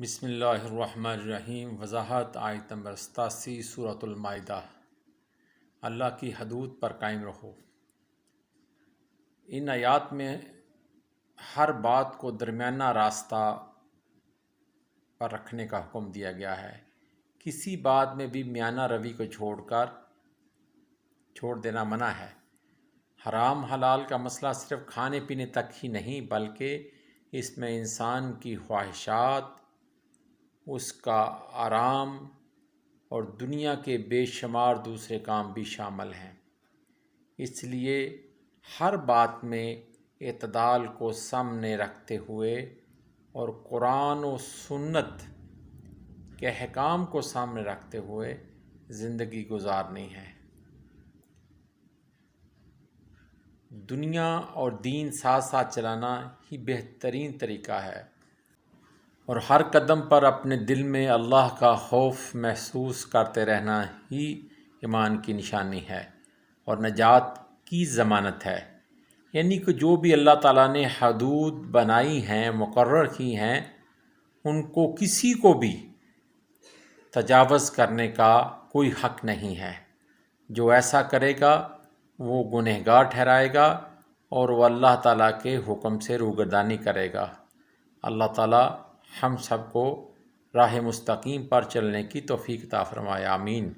بسم اللہ الرحمن الرحیم۔ وضاحت آیت نمبر 87 سورۃ المائدہ۔ اللہ کی حدود پر قائم رہو۔ ان آیات میں ہر بات کو درمیانہ راستہ پر رکھنے کا حکم دیا گیا ہے۔ کسی بات میں بھی میانہ روی کو چھوڑ دینا منع ہے۔ حرام حلال کا مسئلہ صرف کھانے پینے تک ہی نہیں، بلکہ اس میں انسان کی خواہشات، اس کا آرام اور دنیا کے بے شمار دوسرے کام بھی شامل ہیں۔ اس لیے ہر بات میں اعتدال کو سامنے رکھتے ہوئے اور قرآن و سنت کے احکام کو سامنے رکھتے ہوئے زندگی گزارنی ہے۔ دنیا اور دین ساتھ ساتھ چلانا ہی بہترین طریقہ ہے، اور ہر قدم پر اپنے دل میں اللہ کا خوف محسوس کرتے رہنا ہی ایمان کی نشانی ہے اور نجات کی ضمانت ہے۔ یعنی کہ جو بھی اللہ تعالیٰ نے حدود بنائی ہیں، مقرر کی ہیں، ان کو کسی کو بھی تجاوز کرنے کا کوئی حق نہیں ہے۔ جو ایسا کرے گا وہ گنہگار ٹھہرائے گا اور وہ اللہ تعالیٰ کے حکم سے روگردانی کرے گا۔ اللہ تعالیٰ ہم سب کو راہ مستقیم پر چلنے کی توفیق عطا فرمائے، آمین۔